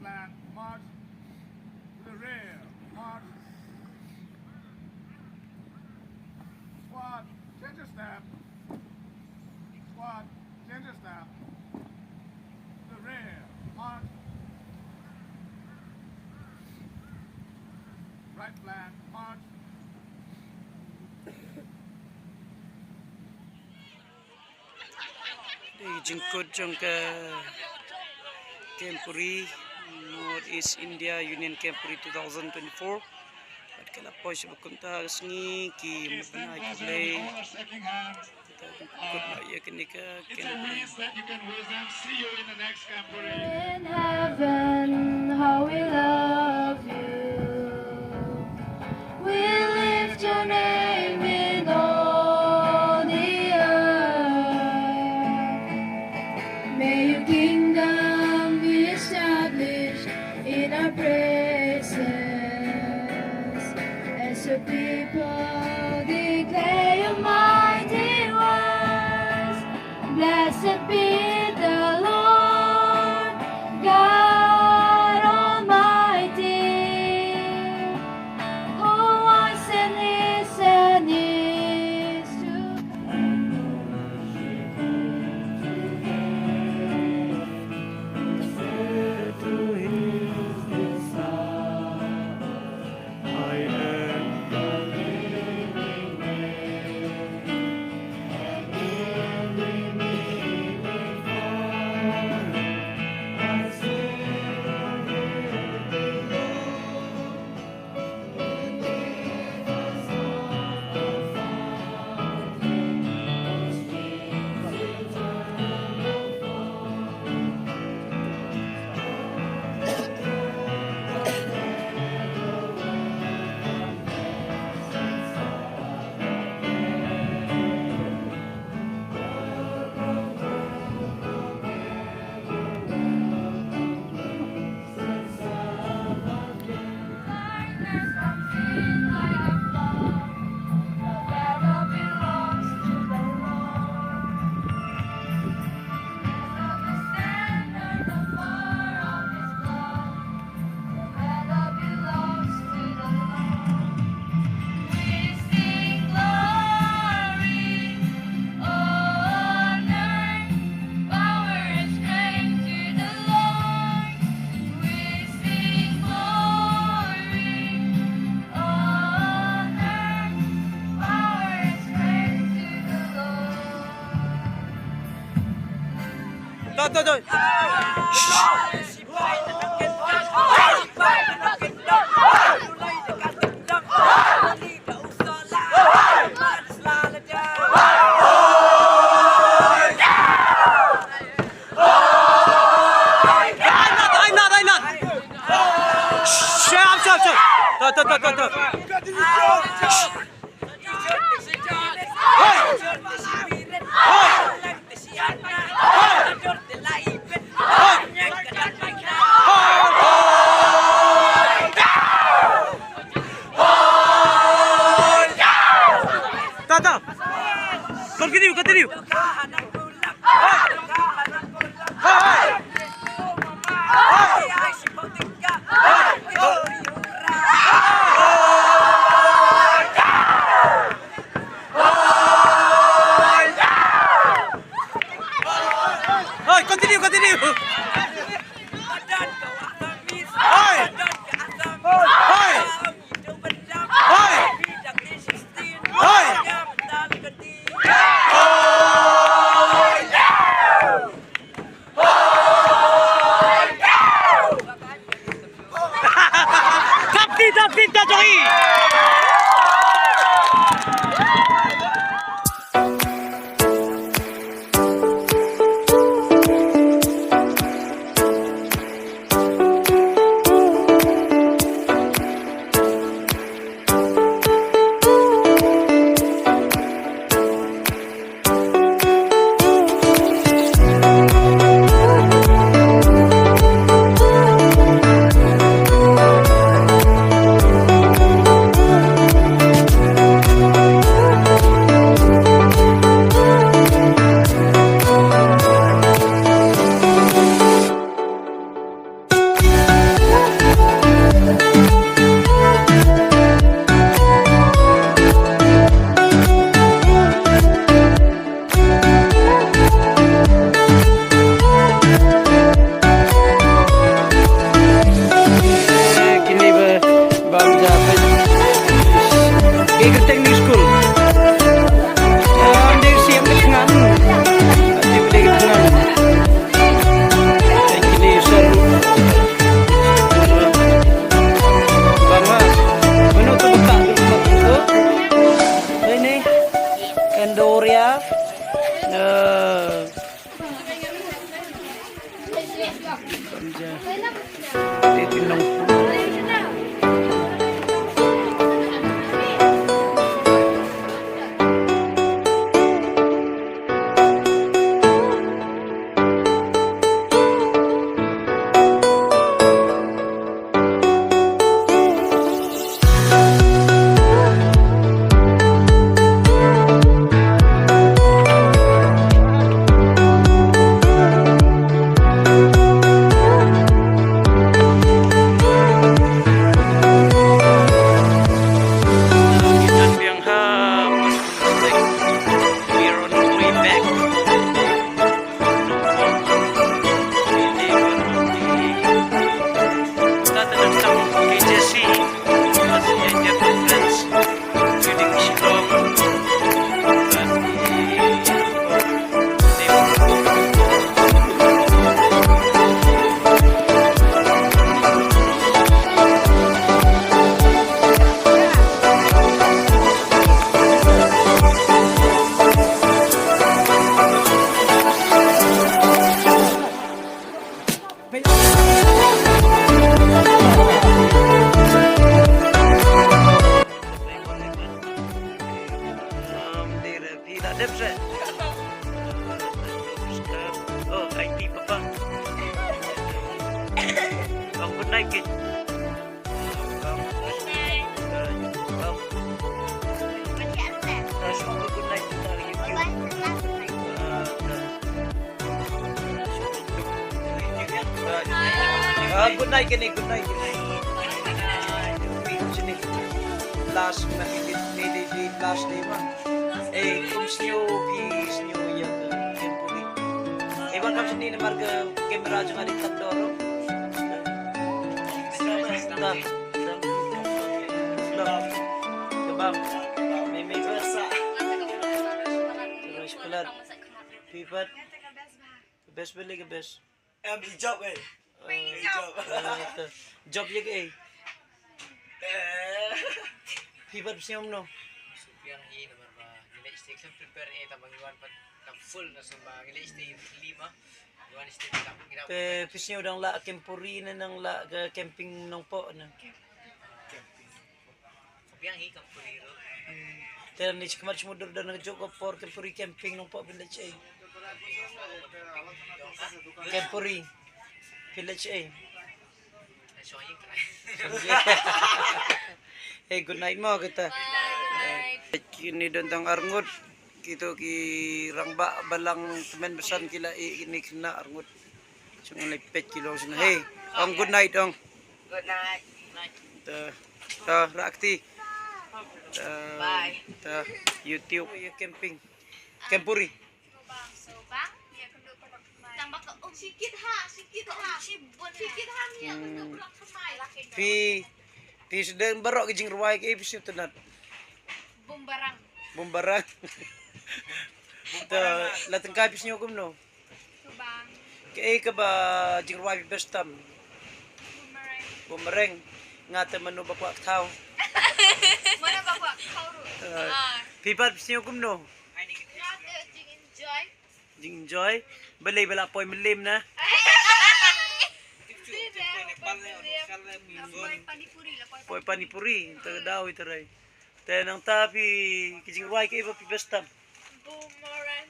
flank, march to the rear, march. Squat, change your step. Squat, change your step. To the rear, march. Right flank, march. Jengkut jong ke Camporee, Northeast India Union Camporee 2024. At kalapoy sa bukunta sengi ki mapanay kulay. Kita jengkut na iya kini ke Camporee. See you in the next Camporee. In heaven, how we love you. We lift your name in all the earth. May your kingdom be established in our praises. As your people declare your mighty words. Blessed be the Lord God Almighty, who was and is to Tuh. Continue. Continue. ikut teknik school. Ya, dia siap ke tengah. Dia boleh ke tengah. Ini seru. Bangga. Mana tu buka dulu. Ini Endoria. Oh, IT papa. Ang good night kid. Good night kini, good night kini. Sini. Last last day man. Kung sinyo peace nyo yung Camporee. Ewan kam sini na marga kamera dyan nga di tagdoro. Kabam. May basa. Terus pelat. Pipat. Best beli ke best. Hijab eh. Job ya ke. Pipat siya no. Yang ini nomor nilai station prepare tabang iwan pa full na sumba nilai station 5 iwan station tak ginawa. Pisnya udang la Camporee na nang la camping nang po na. Camping. Yang hi Camporee ro. Pero ni chikamat sumudur dan nagjogo por Camporee camping nang po village A. Camporee village A. So yung kray. Hey, good night mo kita. Kini dentang arngut kito ki rangba balang temen besan kila ini kena arngut. Sungai lepet kilo sana. Hey, good night ong. Good night. Rakti. Bye. YouTube camping. Camporee. Sobang, ya kudu tambah ke sikit ha ya kudu pulang semai. Pi sedang barok kijing ruwai ke episode tenat. Bumbarang. Lateng kapis nyo kum no. Sobang, Kaya ka ba jing ruwai best time. Bumerang. Nga teman no bakwa tao. mana bakwa kau ru? Pipat nyo kum no. Jing enjoy. Balay bala poy melim na. Poy panipuri. Taga daw itaray. Tenang tapi kijing ruwai ka iba pi best time. Boomerang.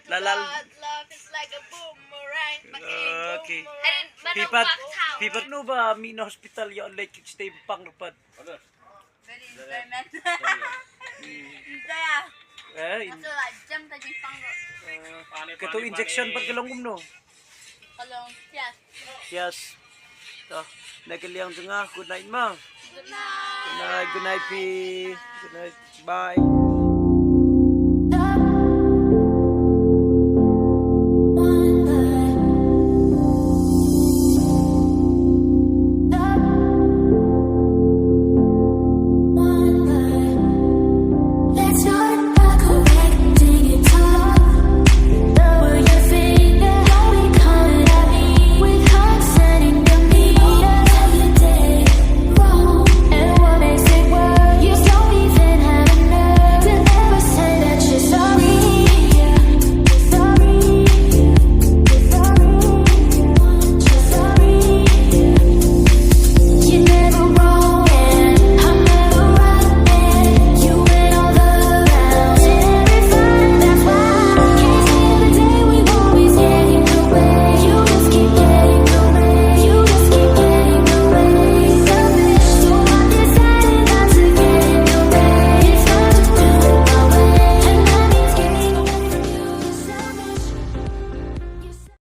Lalal. Love is like a boomerang. Okay. Pipat no ba mi na hospital ya late kit stay pang lupat. Very enjoyment. Jam tadi pang. Kato injection pag kalangum no. Kalong, yes. Yes. So, nagkaliang nga. Good night ma. Good night. Good night, P. Good night. Bye.